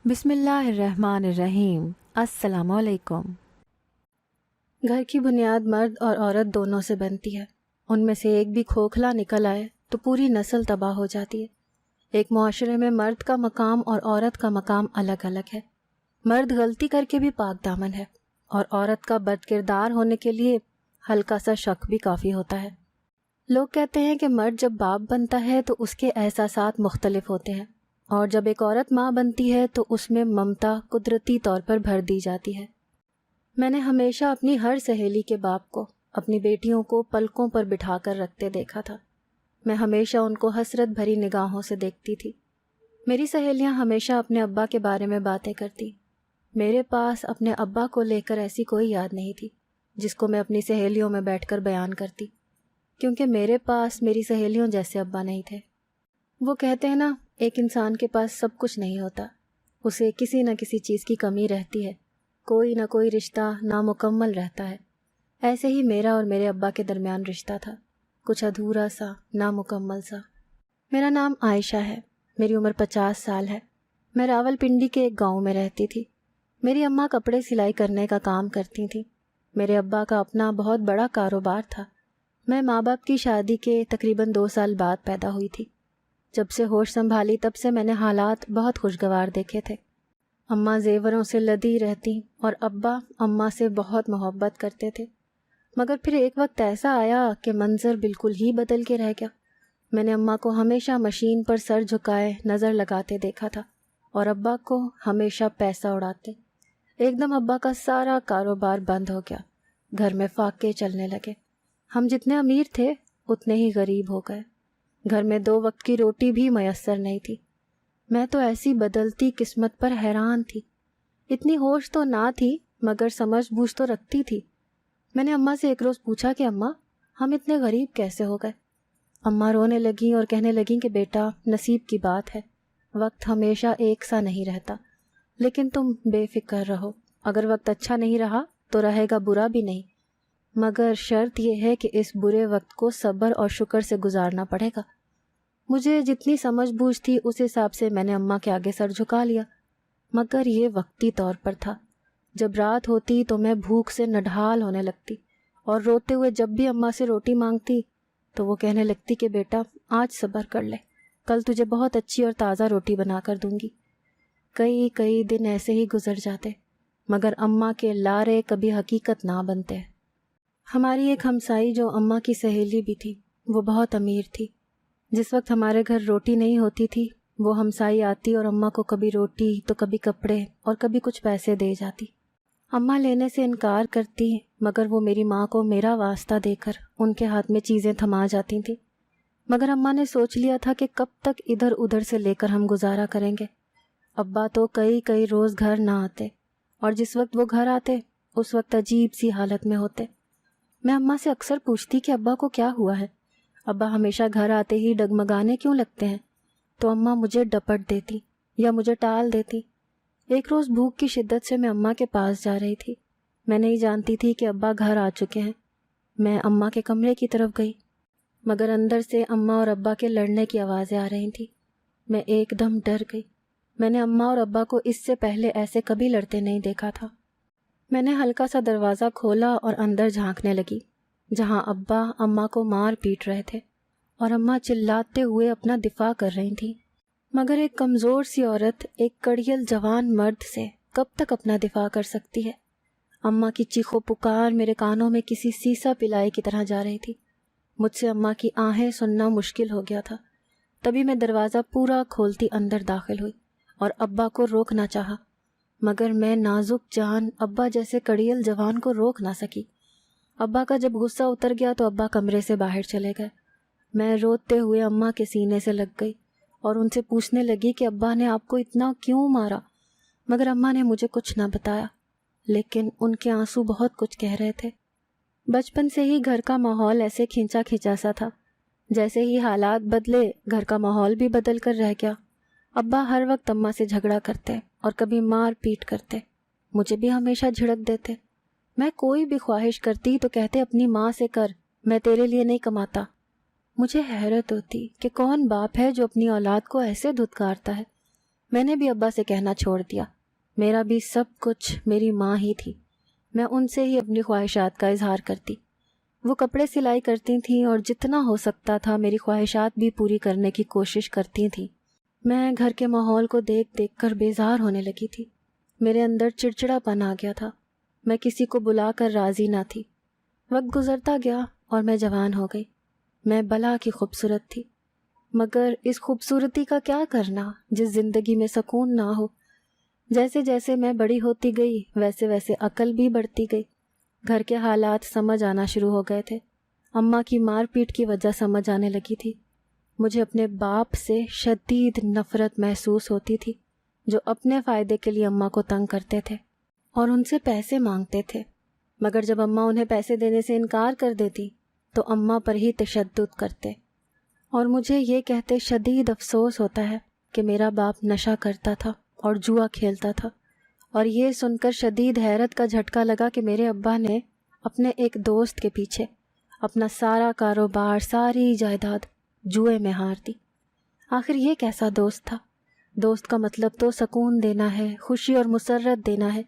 بسم اللہ الرحمن الرحیم۔ السلام علیکم۔ گھر کی بنیاد مرد اور عورت دونوں سے بنتی ہے۔ ان میں سے ایک بھی کھوکھلا نکل آئے تو پوری نسل تباہ ہو جاتی ہے۔ ایک معاشرے میں مرد کا مقام اور عورت کا مقام الگ الگ ہے۔ مرد غلطی کر کے بھی پاک دامن ہے اور عورت کا بد کردار ہونے کے لیے ہلکا سا شک بھی کافی ہوتا ہے۔ لوگ کہتے ہیں کہ مرد جب باپ بنتا ہے تو اس کے احساسات مختلف ہوتے ہیں، اور جب ایک عورت ماں بنتی ہے تو اس میں ممتا قدرتی طور پر بھر دی جاتی ہے۔ میں نے ہمیشہ اپنی ہر سہیلی کے باپ کو اپنی بیٹیوں کو پلکوں پر بٹھا کر رکھتے دیکھا تھا۔ میں ہمیشہ ان کو حسرت بھری نگاہوں سے دیکھتی تھی۔ میری سہیلیاں ہمیشہ اپنے ابا کے بارے میں باتیں کرتی۔ میرے پاس اپنے ابا کو لے کر ایسی کوئی یاد نہیں تھی جس کو میں اپنی سہیلیوں میں بیٹھ کر بیان کرتی، کیونکہ میرے پاس میری سہیلیوں جیسے ابا نہیں تھے۔ وہ کہتے ہیں نا، ایک انسان کے پاس سب کچھ نہیں ہوتا، اسے کسی نہ کسی چیز کی کمی رہتی ہے، کوئی نہ کوئی رشتہ نامکمل رہتا ہے۔ ایسے ہی میرا اور میرے ابا کے درمیان رشتہ تھا، کچھ ادھورا سا، نامکمل سا۔ میرا نام عائشہ ہے، میری عمر 50 سال ہے۔ میں راول پنڈی کے ایک گاؤں میں رہتی تھی۔ میری اماں کپڑے سلائی کرنے کا کام کرتی تھیں۔ میرے ابا کا اپنا بہت بڑا کاروبار تھا۔ میں ماں باپ کی شادی کے تقریباً 2 سال بعد پیدا ہوئی تھی۔ جب سے ہوش سنبھالی تب سے میں نے حالات بہت خوشگوار دیکھے تھے۔ اماں زیوروں سے لدی رہتی اور ابا اماں سے بہت محبت کرتے تھے، مگر پھر ایک وقت ایسا آیا کہ منظر بالکل ہی بدل کے رہ گیا۔ میں نے اماں کو ہمیشہ مشین پر سر جھکائے نظر لگاتے دیکھا تھا اور ابا کو ہمیشہ پیسہ اڑاتے۔ ایک دم ابا کا سارا کاروبار بند ہو گیا، گھر میں فاقے چلنے لگے۔ ہم جتنے امیر تھے اتنے ہی غریب ہو گئے۔ گھر میں 2 وقت کی روٹی بھی میسر نہیں تھی۔ میں تو ایسی بدلتی قسمت پر حیران تھی۔ اتنی ہوش تو نہ تھی مگر سمجھ بوجھ تو رکھتی تھی۔ میں نے اماں سے ایک روز پوچھا کہ اماں، ہم اتنے غریب کیسے ہو گئے؟ اماں رونے لگیں اور کہنے لگیں کہ بیٹا، نصیب کی بات ہے، وقت ہمیشہ ایک سا نہیں رہتا، لیکن تم بے فکر رہو، اگر وقت اچھا نہیں رہا تو رہے گا برا بھی نہیں، مگر شرط یہ ہے کہ اس برے وقت کو صبر اور شکر سے گزارنا پڑے گا۔ مجھے جتنی سمجھ بوجھ تھی اس حساب سے میں نے اماں کے آگے سر جھکا لیا، مگر یہ وقتی طور پر تھا۔ جب رات ہوتی تو میں بھوک سے نڈھال ہونے لگتی اور روتے ہوئے جب بھی اماں سے روٹی مانگتی تو وہ کہنے لگتی کہ بیٹا، آج صبر کر لے، کل تجھے بہت اچھی اور تازہ روٹی بنا کر دوں گی۔ کئی دن ایسے ہی گزر جاتے، مگر اماں کے لارے کبھی حقیقت نہ بنتے۔ ہماری ایک ہمسائی جو اماں کی سہیلی بھی تھی، وہ بہت امیر تھی۔ جس وقت ہمارے گھر روٹی نہیں ہوتی تھی وہ ہمسائی آتی اور اماں کو کبھی روٹی تو کبھی کپڑے اور کبھی کچھ پیسے دے جاتی۔ اماں لینے سے انکار کرتی مگر وہ میری ماں کو میرا واسطہ دے کر ان کے ہاتھ میں چیزیں تھما جاتی تھیں۔ مگر اماں نے سوچ لیا تھا کہ کب تک ادھر ادھر سے لے کر ہم گزارا کریں گے۔ ابا تو کئی روز گھر نہ آتے، اور جس وقت وہ گھر آتے اس وقت عجیب سی حالت میں ہوتے۔ میں اماں سے اکثر پوچھتی کہ ابا کو کیا ہوا ہے، ابا ہمیشہ گھر آتے ہی ڈگمگانے کیوں لگتے ہیں؟ تو اماں مجھے ڈپٹ دیتی یا مجھے ٹال دیتی۔ ایک روز بھوک کی شدت سے میں اماں کے پاس جا رہی تھی۔ میں نہیں جانتی تھی کہ ابا گھر آ چکے ہیں۔ میں اماں کے کمرے کی طرف گئی، مگر اندر سے اماں اور ابا کے لڑنے کی آوازیں آ رہی تھیں۔ میں ایک دم ڈر گئی۔ میں نے اماں اور ابا کو اس سے پہلے ایسے کبھی لڑتے نہیں دیکھا تھا۔ میں نے ہلکا سا دروازہ کھولا اور اندر جھانکنے لگی، جہاں ابا اماں کو مار پیٹ رہے تھے اور اماں چلاتے ہوئے اپنا دفاع کر رہی تھیں۔ مگر ایک کمزور سی عورت ایک کڑیل جوان مرد سے کب تک اپنا دفاع کر سکتی ہے؟ اماں کی چیخو پکار میرے کانوں میں کسی سیسا پلائی کی طرح جا رہی تھی۔ مجھ سے اماں کی آہیں سننا مشکل ہو گیا تھا۔ تبھی میں دروازہ پورا کھولتی اندر داخل ہوئی اور ابا کو روکنا چاہا، مگر میں نازک جان ابا جیسے کڑیل جوان کو روک نہ سکی۔ ابا کا جب غصہ اتر گیا تو ابا کمرے سے باہر چلے گئے۔ میں روتے ہوئے اماں کے سینے سے لگ گئی اور ان سے پوچھنے لگی کہ ابا نے آپ کو اتنا کیوں مارا، مگر اماں نے مجھے کچھ نہ بتایا، لیکن ان کے آنسو بہت کچھ کہہ رہے تھے۔ بچپن سے ہی گھر کا ماحول ایسے کھینچا کھینچا سا تھا، جیسے ہی حالات بدلے گھر کا ماحول بھی بدل کر رہ گیا۔ ابا ہر وقت اماں سے جھگڑا کرتے اور کبھی مار پیٹ کرتے، مجھے بھی ہمیشہ جھڑک دیتے۔ میں کوئی بھی خواہش کرتی تو کہتے اپنی ماں سے کر، میں تیرے لیے نہیں کماتا۔ مجھے حیرت ہوتی کہ کون باپ ہے جو اپنی اولاد کو ایسے دھتکارتا ہے۔ میں نے بھی ابا سے کہنا چھوڑ دیا، میرا بھی سب کچھ میری ماں ہی تھی، میں ان سے ہی اپنی خواہشات کا اظہار کرتی۔ وہ کپڑے سلائی کرتی تھیں اور جتنا ہو سکتا تھا میری خواہشات بھی پوری کرنے کی کوشش کرتی تھیں۔ میں گھر کے ماحول کو دیکھ دیکھ کر بیزار ہونے لگی تھی، میرے اندر چڑچڑا پن آ گیا تھا، میں کسی کو بلا کر راضی نہ تھی۔ وقت گزرتا گیا اور میں جوان ہو گئی، میں بلا کی خوبصورت تھی، مگر اس خوبصورتی کا کیا کرنا جس زندگی میں سکون نہ ہو۔ جیسے جیسے میں بڑی ہوتی گئی ویسے ویسے عقل بھی بڑھتی گئی، گھر کے حالات سمجھ آنا شروع ہو گئے تھے، اماں کی مار پیٹ کی وجہ سمجھ آنے لگی تھی، مجھے اپنے باپ سے شدید نفرت محسوس ہوتی تھی جو اپنے فائدے کے لیے اماں کو تنگ کرتے تھے اور ان سے پیسے مانگتے تھے، مگر جب اماں انہیں پیسے دینے سے انکار کر دیتی تو اماں پر ہی تشدد کرتے، اور مجھے یہ کہتے شدید افسوس ہوتا ہے کہ میرا باپ نشہ کرتا تھا اور جوا کھیلتا تھا، اور یہ سن کر شدید حیرت کا جھٹکا لگا کہ میرے ابا نے اپنے ایک دوست کے پیچھے اپنا سارا کاروبار، ساری جائیداد جوئے میں ہار دی۔ آخر یہ کیسا دوست تھا؟ دوست کا مطلب تو سکون دینا ہے، خوشی اور مسرت دینا ہے،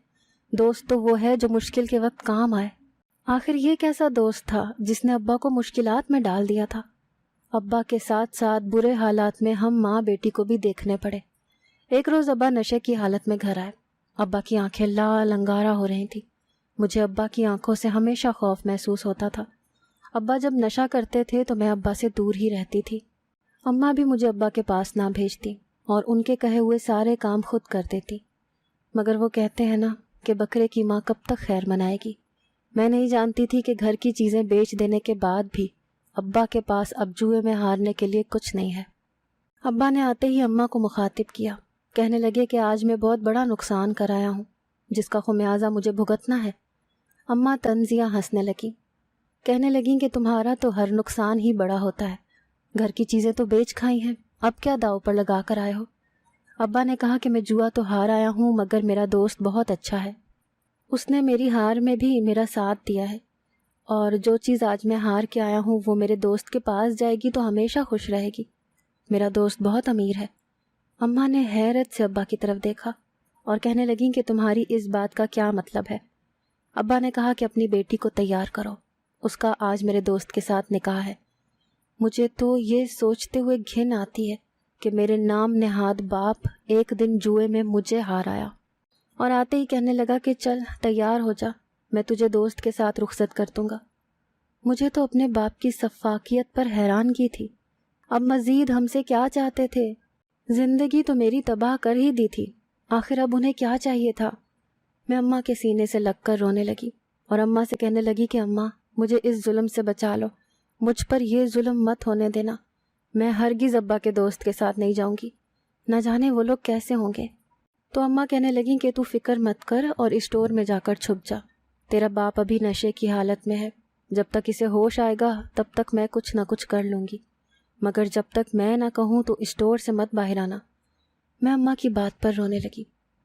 دوست تو وہ ہے جو مشکل کے وقت کام آئے۔ آخر یہ کیسا دوست تھا جس نے ابا کو مشکلات میں ڈال دیا تھا؟ ابا کے ساتھ ساتھ برے حالات میں ہم ماں بیٹی کو بھی دیکھنے پڑے۔ ایک روز ابا نشے کی حالت میں گھر آئے، ابا کی آنکھیں لال انگارہ ہو رہی تھیں، مجھے ابا کی آنکھوں سے ہمیشہ خوف محسوس ہوتا تھا۔ ابا جب نشہ کرتے تھے تو میں ابا سے دور ہی رہتی تھی، اماں بھی مجھے ابا کے پاس نہ بھیجتی اور ان کے کہے ہوئے سارے کام خود کر دیتی، مگر وہ کہتے ہیں نا کہ بکرے کی ماں کب تک خیر منائے گی۔ میں نہیں جانتی تھی کہ گھر کی چیزیں بیچ دینے کے بعد بھی ابا کے پاس اب جوئے میں ہارنے کے لیے کچھ نہیں ہے۔ ابا نے آتے ہی اماں کو مخاطب کیا، کہنے لگے کہ آج میں بہت بڑا نقصان کرایا ہوں جس کا خمیازہ مجھے بھگتنا ہے۔ اماں طنزیہ ہنسنے لگیں، کہنے لگیں کہ تمہارا تو ہر نقصان ہی بڑا ہوتا ہے، گھر کی چیزیں تو بیچ کھائی ہیں، اب کیا داؤ پر لگا کر آئے ہو؟ ابا نے کہا کہ میں جوا تو ہار آیا ہوں مگر میرا دوست بہت اچھا ہے، اس نے میری ہار میں بھی میرا ساتھ دیا ہے، اور جو چیز آج میں ہار کے آیا ہوں وہ میرے دوست کے پاس جائے گی تو ہمیشہ خوش رہے گی، میرا دوست بہت امیر ہے۔ اماں نے حیرت سے ابا کی طرف دیکھا اور کہنے لگیں کہ تمہاری اس بات کا کیا مطلب ہے؟ ابا نے کہا کہ اپنی بیٹی کو تیار کرو، اس کا آج میرے دوست کے ساتھ نکاح ہے۔ مجھے تو یہ سوچتے ہوئے گھن آتی ہے کہ میرے نام نہاد باپ ایک دن جوئے میں مجھے ہار آیا اور آتے ہی کہنے لگا کہ چل تیار ہو جا، میں تجھے دوست کے ساتھ رخصت کر دوں گا۔ مجھے تو اپنے باپ کی سفاکیت پر حیرانگی تھی، اب مزید ہم سے کیا چاہتے تھے؟ زندگی تو میری تباہ کر ہی دی تھی، آخر اب انہیں کیا چاہیے تھا؟ میں اماں کے سینے سے لگ کر رونے لگی اور اماں سے کہنے لگی کہ اماں مجھے اس ظلم سے بچا لو، مجھ پر یہ ظلم مت ہونے دینا، میں ہرگز ابا کے دوست کے ساتھ نہیں جاؤں گی، نہ جانے وہ لوگ کیسے ہوں گے۔ تو اماں کہنے لگیں کہ تو فکر مت کر اور اسٹور میں جا کر چھپ جا، تیرا باپ ابھی نشے کی حالت میں ہے، جب تک اسے ہوش آئے گا تب تک میں کچھ نہ کچھ کر لوں گی، مگر جب تک میں نہ کہوں تو اسٹور سے مت باہر آنا۔ میں اماں کی بات پر رونے لگی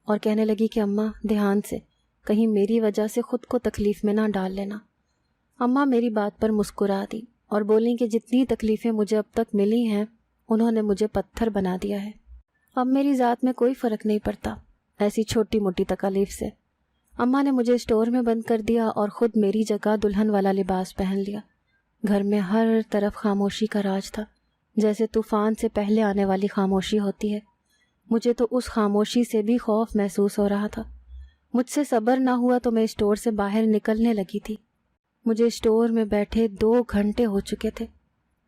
اور کہنے لگی کہ اماں دھیان سے، کہیں میری وجہ سے خود کو تکلیف میں نہ ڈال لینا۔ اماں میری بات پر مسکرا دی اور بولیں کہ جتنی تکلیفیں مجھے اب تک ملی ہیں انہوں نے مجھے پتھر بنا دیا ہے، اب میری ذات میں کوئی فرق نہیں پڑتا ایسی چھوٹی موٹی تکالیف سے۔ اماں نے مجھے اسٹور میں بند کر دیا اور خود میری جگہ دلہن والا لباس پہن لیا۔ گھر میں ہر طرف خاموشی کا راج تھا، جیسے طوفان سے پہلے آنے والی خاموشی ہوتی ہے۔ مجھے تو اس خاموشی سے بھی خوف محسوس ہو رہا تھا، مجھ سے صبر نہ ہوا تو میں اسٹور سے باہر نکلنے لگی تھی۔ مجھے اسٹور میں بیٹھے 2 گھنٹے ہو چکے تھے،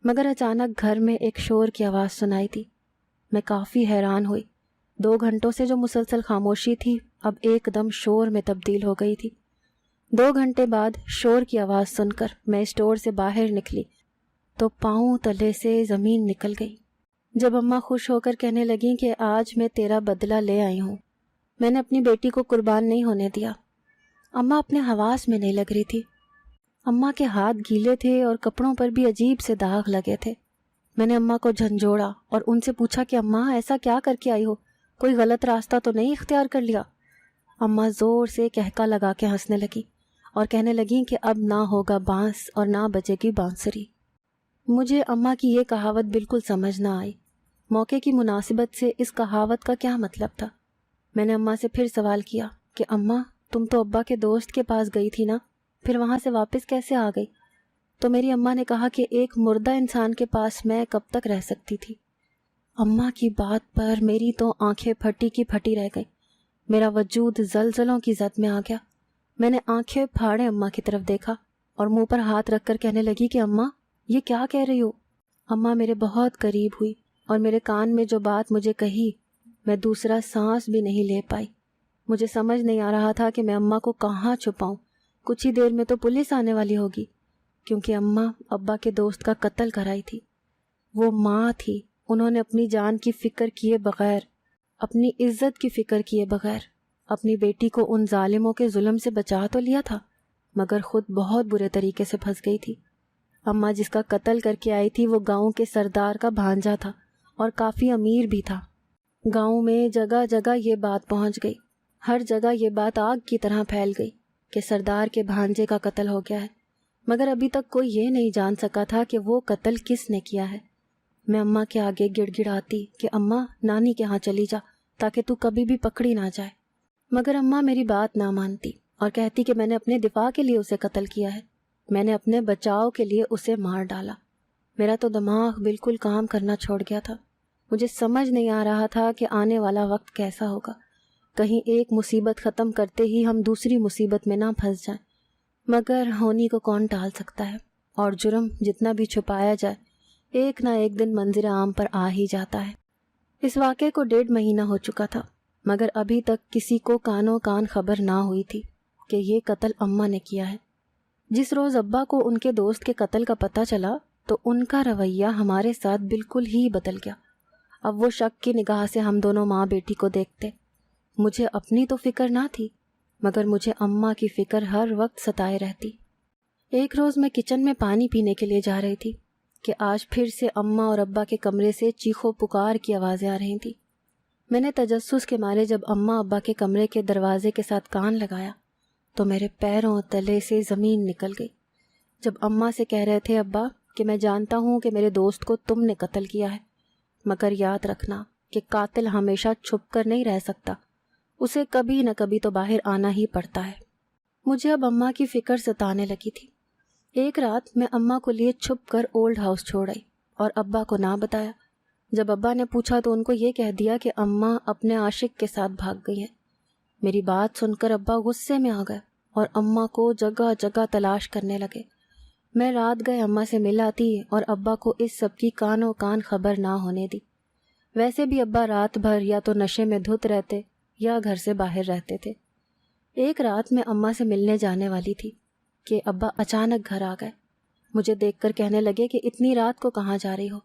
مگر اچانک گھر میں ایک شور کی آواز سنائی دی۔ میں کافی حیران ہوئی، 2 گھنٹوں سے جو مسلسل خاموشی تھی اب ایک دم شور میں تبدیل ہو گئی تھی۔ 2 گھنٹے بعد شور کی آواز سن کر میں اسٹور سے باہر نکلی تو پاؤں تلے سے زمین نکل گئی۔ جب اماں خوش ہو کر کہنے لگیں کہ آج میں تیرا بدلہ لے آئی ہوں، میں نے اپنی بیٹی کو قربان نہیں ہونے دیا۔ اماں اپنے حواس میں نہیں لگ رہی تھی، اماں کے ہاتھ گیلے تھے اور کپڑوں پر بھی عجیب سے داغ لگے تھے۔ میں نے اماں کو جھنجھوڑا اور ان سے پوچھا کہ اماں ایسا کیا کر کے آئی ہو، کوئی غلط راستہ تو نہیں اختیار کر لیا؟ اماں زور سے کہکا لگا کے ہنسنے لگی اور کہنے لگیں کہ اب نہ ہوگا بانس اور نہ بجے گی بانسری۔ مجھے اماں کی یہ کہاوت بالکل سمجھ نہ آئی، موقع کی مناسبت سے اس کہاوت کا کیا مطلب تھا؟ میں نے اماں سے پھر سوال کیا کہ اماں، تم تو ابا کے دوست کے پاس گئی تھی نا، پھر وہاں سے واپس کیسے آ گئی؟ تو میری اماں نے کہا کہ ایک مردہ انسان کے پاس میں کب تک رہ سکتی تھی۔ اماں کی بات پر میری تو آنکھیں پھٹی کی پھٹی رہ گئی، میرا وجود زلزلوں کی زد میں آ گیا۔ میں نے آنکھیں پھاڑے اماں کی طرف دیکھا اور منہ پر ہاتھ رکھ کر کہنے لگی کہ اماں، یہ کیا کہہ رہی ہو؟ اماں میرے بہت قریب ہوئی اور میرے کان میں جو بات مجھے کہی، میں دوسرا سانس بھی نہیں لے پائی۔ مجھے سمجھ نہیں آ رہا تھا کہ میں اماں کو کہاں چھپاؤں، کچھ ہی دیر میں تو پولیس آنے والی ہوگی، کیونکہ اماں ابا کے دوست کا قتل کرائی تھی۔ وہ ماں تھی، انہوں نے اپنی جان کی فکر کیے بغیر، اپنی عزت کی فکر کیے بغیر اپنی بیٹی کو ان ظالموں کے ظلم سے بچا تو لیا تھا، مگر خود بہت برے طریقے سے پھنس گئی تھی۔ اماں جس کا قتل کر کے آئی تھی وہ گاؤں کے سردار کا بھانجا تھا اور کافی امیر بھی تھا۔ گاؤں میں جگہ جگہ یہ بات پہنچ گئی، ہر جگہ یہ بات آگ کی طرح پھیل گئی کہ سردار کے بھانجے کا قتل ہو گیا ہے، مگر ابھی تک کوئی یہ نہیں جان سکا تھا کہ وہ قتل کس نے کیا ہے۔ میں اماں کے آگے گڑ گڑاتی کہ اماں، نانی کے ہاں چلی جا تاکہ تو کبھی بھی پکڑی نہ جائے، مگر اماں میری بات نہ مانتی اور کہتی کہ میں نے اپنے دفاع کے لیے اسے قتل کیا ہے، میں نے اپنے بچاؤ کے لیے اسے مار ڈالا۔ میرا تو دماغ بالکل کام کرنا چھوڑ گیا تھا، مجھے سمجھ نہیں آ رہا تھا کہ آنے والا وقت کیسا ہوگا، کہیں ایک مصیبت ختم کرتے ہی ہم دوسری مصیبت میں نہ پھنس جائیں، مگر ہونی کو کون ٹال سکتا ہے، اور جرم جتنا بھی چھپایا جائے ایک نہ ایک دن منظر عام پر آ ہی جاتا ہے۔ اس واقعے کو 1.5 مہینہ ہو چکا تھا، مگر ابھی تک کسی کو کانوں کان خبر نہ ہوئی تھی کہ یہ قتل اماں نے کیا ہے۔ جس روز ابا کو ان کے دوست کے قتل کا پتہ چلا تو ان کا رویہ ہمارے ساتھ بالکل ہی بدل گیا۔ اب وہ شک کی نگاہ سے ہم دونوں ماں بیٹی کو دیکھتے۔ مجھے اپنی تو فکر نہ تھی، مگر مجھے اماں کی فکر ہر وقت ستائے رہتی۔ ایک روز میں کچن میں پانی پینے کے لیے جا رہی تھی کہ آج پھر سے اماں اور ابا کے کمرے سے چیخو پکار کی آوازیں آ رہی تھیں۔ میں نے تجسس کے مارے جب اماں ابا کے کمرے کے دروازے کے ساتھ کان لگایا تو میرے پیروں تلے سے زمین نکل گئی۔ جب اماں سے کہہ رہے تھے ابا کہ میں جانتا ہوں کہ میرے دوست کو تم نے قتل کیا ہے، مگر یاد رکھنا کہ قاتل ہمیشہ چھپ کر نہیں رہ سکتا، اسے کبھی نہ کبھی تو باہر آنا ہی پڑتا ہے۔ مجھے اب اماں کی فکر ستانے لگی تھی۔ ایک رات میں اماں کو لیے چھپ کر اولڈ ہاؤس چھوڑ آئی اور ابا کو نہ بتایا۔ جب ابا نے پوچھا تو ان کو یہ کہہ دیا کہ اماں اپنے عاشق کے ساتھ بھاگ گئی ہیں۔ میری بات سن کر ابا غصے میں آ گئے اور اماں کو جگہ جگہ تلاش کرنے لگے۔ میں رات گئے اماں سے مل آتی اور ابا کو اس سب کی کانوں کان خبر نہ ہونے دی۔ ویسے بھی ابا رات بھر یا تو نشے میں دھت رہتے یا گھر سے باہر رہتے تھے۔ ایک رات میں اماں سے ملنے جانے والی تھی کہ ابا اچانک گھر آ گئے۔ مجھے دیکھ کر کہنے لگے کہ اتنی رات کو کہاں جا رہی ہو؟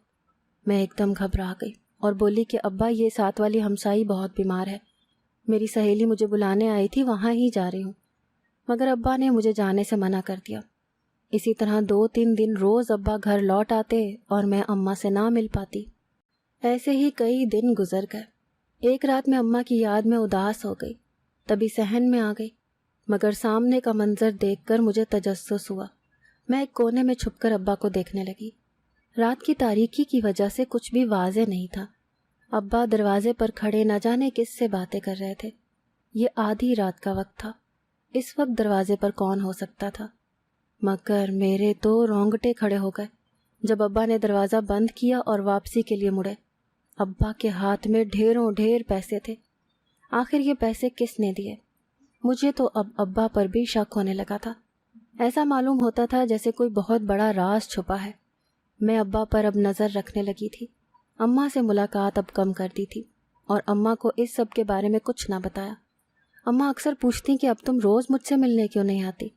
میں ایک دم گھبرا گئی اور بولی کہ ابا یہ ساتھ والی ہمسائی بہت بیمار ہے، میری سہیلی مجھے بلانے آئی تھی، وہاں ہی جا رہی ہوں۔ مگر ابا نے مجھے جانے سے منع کر دیا۔ اسی طرح 2-3 دن روز ابا گھر لوٹ آتے اور میں اماں سے نہ مل پاتی۔ ایسے ہی کئی دن گزر گئے۔ ایک رات میں اماں کی یاد میں اداس ہو گئی، تبھی صحن میں آ گئی، مگر سامنے کا منظر دیکھ کر مجھے تجسس ہوا۔ میں ایک کونے میں چھپ کر ابا کو دیکھنے لگی۔ رات کی تاریکی کی وجہ سے کچھ بھی واضح نہیں تھا۔ ابا دروازے پر کھڑے نہ جانے کس سے باتیں کر رہے تھے۔ یہ آدھی رات کا وقت تھا، اس وقت دروازے پر کون ہو سکتا تھا؟ مگر میرے تو رونگٹے کھڑے ہو گئے جب ابا نے دروازہ بند کیا اور واپسی کے لیے مڑے۔ ابا کے ہاتھ میں ڈھیروں ڈھیر پیسے تھے۔ آخر یہ پیسے کس نے دیے؟ مجھے تو اب ابا پر بھی شک ہونے لگا تھا۔ ایسا معلوم ہوتا تھا جیسے کوئی بہت بڑا راز چھپا ہے۔ میں ابا پر اب نظر رکھنے لگی تھی۔ اماں سے ملاقات اب کم کر دی تھی اور اماں کو اس سب کے بارے میں کچھ نہ بتایا۔ اماں اکثر پوچھتی کہ اب تم روز مجھ سے ملنے کیوں نہیں آتی؟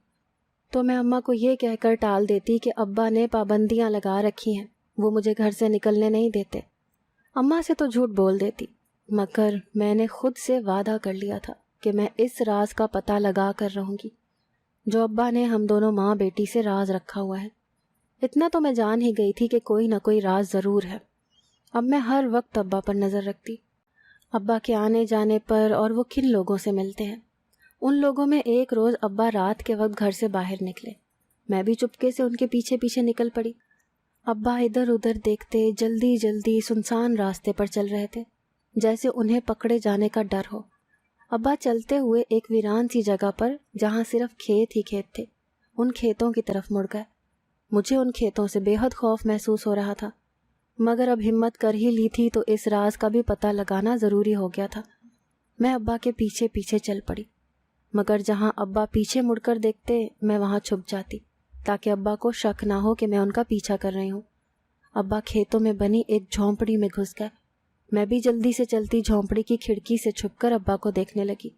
تو میں اماں کو یہ کہہ کر ٹال دیتی کہ ابا نے پابندیاں لگا رکھی ہیں، وہ مجھے گھر سے نکلنے نہیں دیتے۔ اماں سے تو جھوٹ بول دیتی، مگر میں نے خود سے وعدہ کر لیا تھا کہ میں اس راز کا پتہ لگا کر رہوں گی جو ابا نے ہم دونوں ماں بیٹی سے راز رکھا ہوا ہے۔ اتنا تو میں جان ہی گئی تھی کہ کوئی نہ کوئی راز ضرور ہے۔ اب میں ہر وقت ابا پر نظر رکھتی، ابا کے آنے جانے پر، اور وہ کن لوگوں سے ملتے ہیں۔ ان لوگوں میں ایک روز ابا رات کے وقت گھر سے باہر نکلے، میں بھی چپکے سے ان کے پیچھے پیچھے نکل پڑی۔ ابا ادھر ادھر دیکھتے جلدی جلدی سنسان راستے پر چل رہے تھے، جیسے انہیں پکڑے جانے کا ڈر ہو۔ ابا چلتے ہوئے ایک ویران سی جگہ پر جہاں صرف کھیت ہی کھیت تھے، ان کھیتوں کی طرف مڑ گئے۔ مجھے ان کھیتوں سے بے حد خوف محسوس ہو رہا تھا، مگر اب ہمت کر ہی لی تھی تو اس راز کا بھی پتہ لگانا ضروری ہو گیا تھا۔ میں ابا کے پیچھے پیچھے چل پڑی، مگر جہاں ابا پیچھے مڑ کر دیکھتے میں وہاں چھپ جاتی تاکہ ابا کو شک نہ ہو کہ میں ان کا پیچھا کر رہی ہوں۔ ابا کھیتوں میں بنی ایک جھونپڑی میں گھس گئے۔ میں بھی جلدی سے چلتی جھونپڑی کی کھڑکی سے چھپ کر ابا کو دیکھنے لگی۔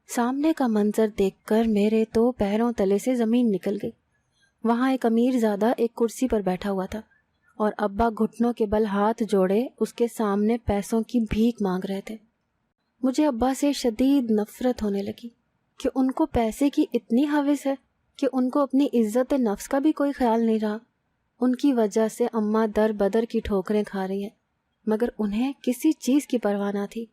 سامنے کا منظر دیکھ کر میرے تو پیروں تلے سے زمین نکل گئی۔ وہاں ایک امیر زادہ ایک کرسی پر بیٹھا ہوا تھا اور ابا گھٹنوں کے بل ہاتھ جوڑے اس کے سامنے پیسوں کی بھیک مانگ رہے تھے۔ مجھے ابا سے شدید نفرت ہونے لگی کہ ان کو پیسے کی اتنی ہوس ہے کہ ان کو اپنی عزت نفس کا بھی کوئی خیال نہیں رہا۔ ان کی وجہ سے اماں در بدر کی ٹھوکریں کھا رہی ہیں، مگر انہیں کسی چیز کی پرواہ نہ تھی۔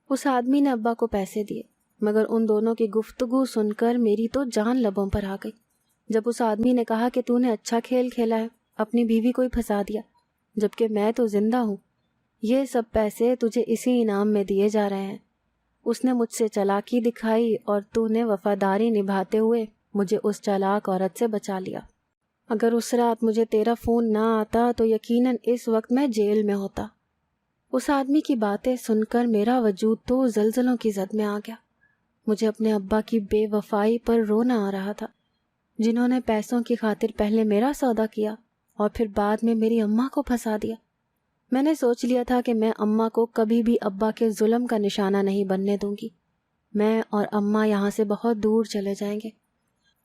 اس آدمی نے ابا کو پیسے دیے، مگر ان دونوں کی گفتگو سن کر میری تو جان لبوں پر آ گئی۔ جب اس آدمی نے کہا کہ تو نے اچھا کھیل کھیلا ہے، اپنی بیوی کو ہی پھنسا دیا، جبکہ میں تو زندہ ہوں، یہ سب پیسے تجھے اسی انعام میں دیے جا رہے ہیں۔ اس نے مجھ سے چالاکی دکھائی اور تو نے وفاداری نبھاتے ہوئے مجھے اس چالاک عورت سے بچا لیا۔ اگر اس رات مجھے تیرا فون نہ آتا تو یقیناً اس وقت میں جیل میں ہوتا۔ اس آدمی کی باتیں سن کر میرا وجود تو زلزلوں کی زد میں آ گیا۔ مجھے اپنے ابا کی بے وفائی پر رونا آ رہا تھا، جنہوں نے پیسوں کی خاطر پہلے میرا سودا کیا اور پھر بعد میں میری اماں کو پھنسا دیا۔ میں نے سوچ لیا تھا کہ میں اماں کو کبھی بھی ابا کے ظلم کا نشانہ نہیں بننے دوں گی۔ میں اور اماں یہاں سے بہت دور چلے جائیں گے۔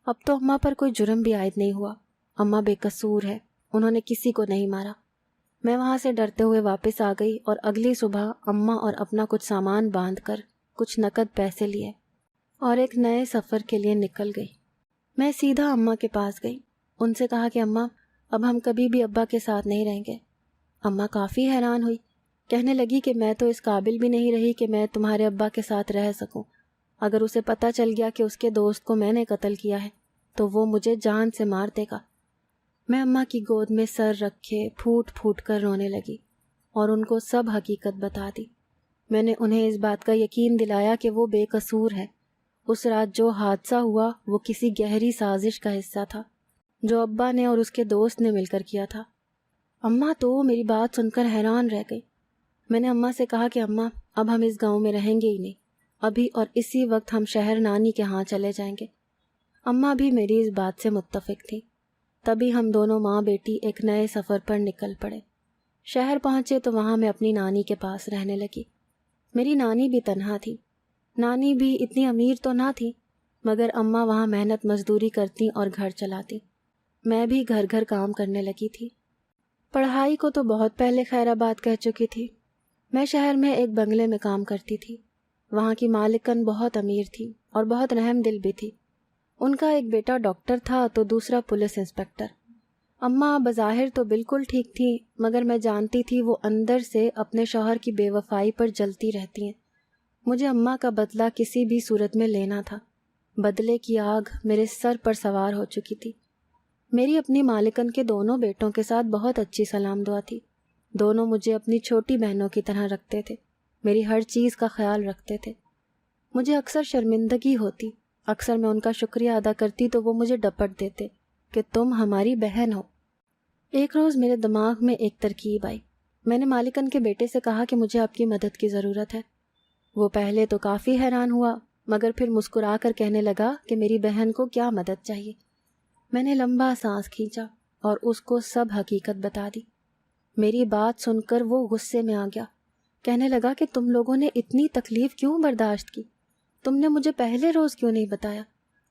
اب تو اماں پر کوئی جرم بھی عائد نہیں ہوا، اماں بے قصور ہے، انہوں نے کسی کو نہیں مارا۔ میں وہاں سے ڈرتے ہوئے واپس آ گئی اور اگلی صبح اماں اور اپنا کچھ سامان باندھ کر کچھ نقد پیسے لیے اور ایک نئے سفر کے لیے نکل گئی۔ میں سیدھا اماں کے پاس گئی، ان سے کہا کہ اماں اب ہم کبھی بھی ابا کے ساتھ نہیں رہیں گے۔ اماں کافی حیران ہوئی، کہنے لگی کہ میں تو اس قابل بھی نہیں رہی کہ میں تمہارے ابا کے ساتھ رہ سکوں۔ اگر اسے پتہ چل گیا کہ اس کے دوست کو میں نے قتل کیا ہے تو وہ مجھے جان سے مار دے گا۔ میں اماں کی گود میں سر رکھے پھوٹ پھوٹ کر رونے لگی اور ان کو سب حقیقت بتا دی۔ میں نے انہیں اس بات کا یقین دلایا کہ وہ بے قصور ہے۔ اس رات جو حادثہ ہوا وہ کسی گہری سازش کا حصہ تھا جو ابا نے اور اس کے دوست نے مل کر کیا تھا۔ اماں تو میری بات سن کر حیران رہ گئی۔ میں نے اماں سے کہا کہ اماں اب ہم اس گاؤں میں رہیں گے ہی نہیں، ابھی اور اسی وقت ہم شہر نانی کے ہاں چلے جائیں گے۔ اماں بھی میری اس بات سے متفق تھی۔ تبھی ہم دونوں ماں بیٹی ایک نئے سفر پر نکل پڑے۔ شہر پہنچے تو وہاں میں اپنی نانی کے پاس رہنے لگی۔ میری نانی بھی تنہا تھی، نانی بھی اتنی امیر تو نہ تھی، مگر اماں وہاں محنت مزدوری کرتی اور گھر چلاتی۔ میں بھی گھر گھر کام کرنے لگی تھی۔ پڑھائی کو تو بہت پہلے خیر آباد کہہ چکی تھی۔ میں شہر میں ایک بنگلے میں کام کرتی تھی۔ وہاں کی مالکن بہت امیر تھی اور بہت رحم دل بھی تھی۔ ان کا ایک بیٹا ڈاکٹر تھا تو دوسرا پولیس انسپکٹر۔ اماں بظاہر تو بالکل ٹھیک تھی، مگر میں جانتی تھی وہ اندر سے اپنے شوہر کی بے وفائی پر جلتی رہتی ہیں۔ مجھے اماں کا بدلہ کسی بھی صورت میں لینا تھا۔ بدلے کی آگ میرے سر پر سوار ہو چکی تھی۔ میری اپنی مالکن کے دونوں بیٹوں کے ساتھ بہت اچھی سلام دعا تھی۔ دونوں مجھے اپنی چھوٹی بہنوں کی طرح رکھتے تھے، میری ہر چیز کا خیال رکھتے تھے۔ مجھے اکثر شرمندگی ہوتی، اکثر میں ان کا شکریہ ادا کرتی تو وہ مجھے ڈپٹ دیتے کہ تم ہماری بہن ہو۔ ایک روز میرے دماغ میں ایک ترکیب آئی۔ میں نے مالکن کے بیٹے سے کہا کہ مجھے آپ کی مدد کی ضرورت ہے۔ وہ پہلے تو کافی حیران ہوا، مگر پھر مسکرا کر کہنے لگا کہ میری بہن کو کیا مدد چاہیے۔ میں نے لمبا سانس کھینچا اور اس کو سب حقیقت بتا دی۔ میری بات سن کر وہ غصے میں آ گیا، کہنے لگا کہ تم لوگوں نے اتنی تکلیف کیوں برداشت کی؟ تم نے مجھے پہلے روز کیوں نہیں بتایا؟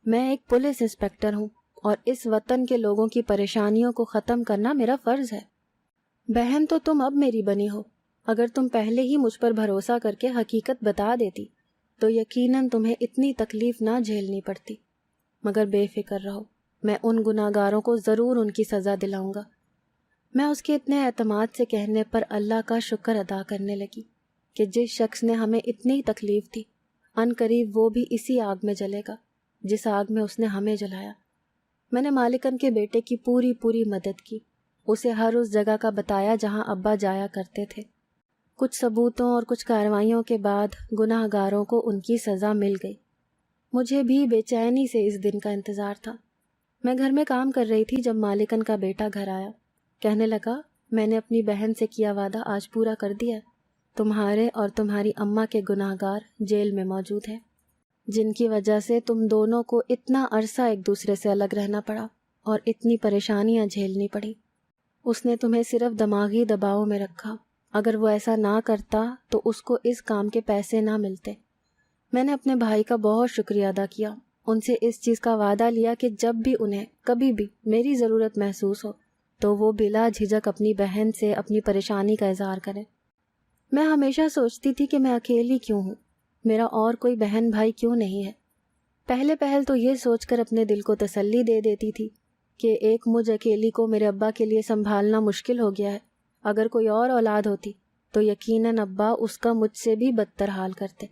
میں ایک پولیس انسپکٹر ہوں اور اس وطن کے لوگوں کی پریشانیوں کو ختم کرنا میرا فرض ہے۔ بہن تو تم اب میری بنی ہو، اگر تم پہلے ہی مجھ پر بھروسہ کر کے حقیقت بتا دیتی تو یقیناً تمہیں اتنی تکلیف نہ جھیلنی پڑتی۔ مگر بے فکر رہو، میں ان گناہگاروں کو ضرور ان کی سزا دلاؤں گا۔ میں اس کے اتنے اعتماد سے کہنے پر اللہ کا شکر ادا کرنے لگی کہ جس شخص نے ہمیں اتنی تکلیف دی، ان قریب وہ بھی اسی آگ میں جلے گا جس آگ میں اس نے ہمیں جلایا۔ میں نے مالکن کے بیٹے کی پوری مدد کی اسے ہر اس جگہ کا بتایا جہاں ابا جایا کرتے تھے۔ کچھ ثبوتوں اور کچھ کارروائیوں کے بعد گناہ گاروں کو ان کی سزا مل گئی۔ مجھے بھی بے چینی سے اس دن کا انتظار تھا۔ میں گھر میں کام کر رہی تھی جب مالکن کا بیٹا گھر آیا۔ کہنے لگا، میں نے اپنی بہن سے کیا وعدہ آج پورا کر دیا۔ تمہارے اور تمہاری اماں کے گناہ گار جیل میں موجود ہیں، جن کی وجہ سے تم دونوں کو اتنا عرصہ ایک دوسرے سے الگ رہنا پڑا اور اتنی پریشانیاں جھیلنی پڑی۔ اس نے تمہیں صرف دماغی دباؤ میں رکھا۔ اگر وہ ایسا نہ کرتا تو اس کو اس کام کے پیسے نہ ملتے۔ میں نے اپنے بھائی کا بہت شکریہ ادا کیا، ان سے اس چیز کا وعدہ لیا کہ جب بھی انہیں کبھی بھی میری ضرورت محسوس ہو تو وہ بلا جھجک اپنی بہن سے اپنی پریشانی کا اظہار کریں۔ میں ہمیشہ سوچتی تھی کہ میں اکیلی کیوں ہوں، میرا اور کوئی بہن بھائی کیوں نہیں ہے۔ پہل تو یہ سوچ کر اپنے دل کو تسلی دے دیتی تھی کہ ایک مجھ اکیلی کو میرے ابا کے لیے سنبھالنا مشکل ہو گیا ہے۔ اگر کوئی اور اولاد ہوتی تو یقیناً ابا اس کا مجھ سے بھی بدتر حال کرتے۔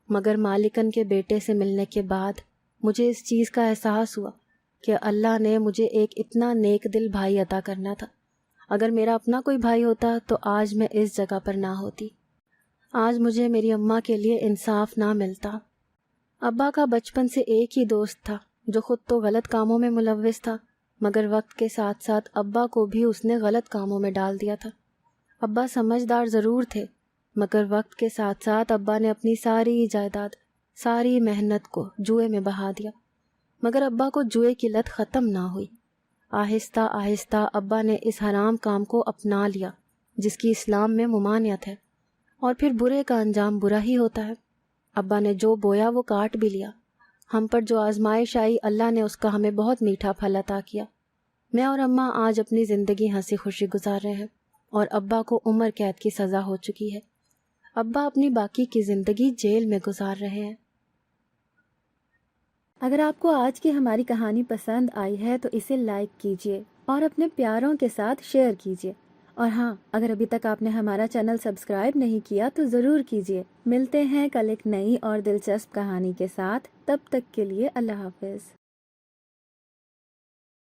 مگر مالکن کے بیٹے سے ملنے کے بعد مجھے اس چیز کا احساس ہوا کہ اللہ نے مجھے ایک اتنا نیک دل بھائی عطا کرنا تھا۔ اگر میرا اپنا کوئی بھائی ہوتا تو آج میں اس جگہ پر نہ ہوتی، آج مجھے میری اماں کے لیے انصاف نہ ملتا۔ ابا کا بچپن سے ایک ہی دوست تھا جو خود تو غلط کاموں میں ملوث تھا، مگر وقت کے ساتھ ساتھ ابا کو بھی اس نے غلط کاموں میں ڈال دیا تھا۔ ابا سمجھدار ضرور تھے، مگر وقت کے ساتھ ساتھ ابا نے اپنی ساری جائیداد، ساری محنت کو جوئے میں بہا دیا، مگر ابا کو جوئے کی لت ختم نہ ہوئی۔ آہستہ آہستہ ابا نے اس حرام کام کو اپنا لیا جس کی اسلام میں ممانعت ہے، اور پھر برے کا انجام برا ہی ہوتا ہے۔ ابا نے جو بویا وہ کاٹ بھی لیا۔ ہم پر جو آزمائش آئی اللہ نے اس کا ہمیں بہت میٹھا پھل عطا کیا۔ میں اور اماں آج اپنی زندگی ہنسی خوشی گزار رہے ہیں، اور ابا کو عمر قید کی سزا ہو چکی ہے۔ ابا اپنی باقی کی زندگی جیل میں گزار رہے ہیں۔ اگر آپ کو آج کی ہماری کہانی پسند آئی ہے تو اسے لائک کیجیے اور اپنے پیاروں کے ساتھ شیئر کیجیے، اور ہاں، اگر ابھی تک آپ نے ہمارا چینل سبسکرائب نہیں کیا تو ضرور کیجیے۔ ملتے ہیں کل ایک نئی اور دلچسپ کہانی کے ساتھ، تب تک کے لیے اللہ حافظ۔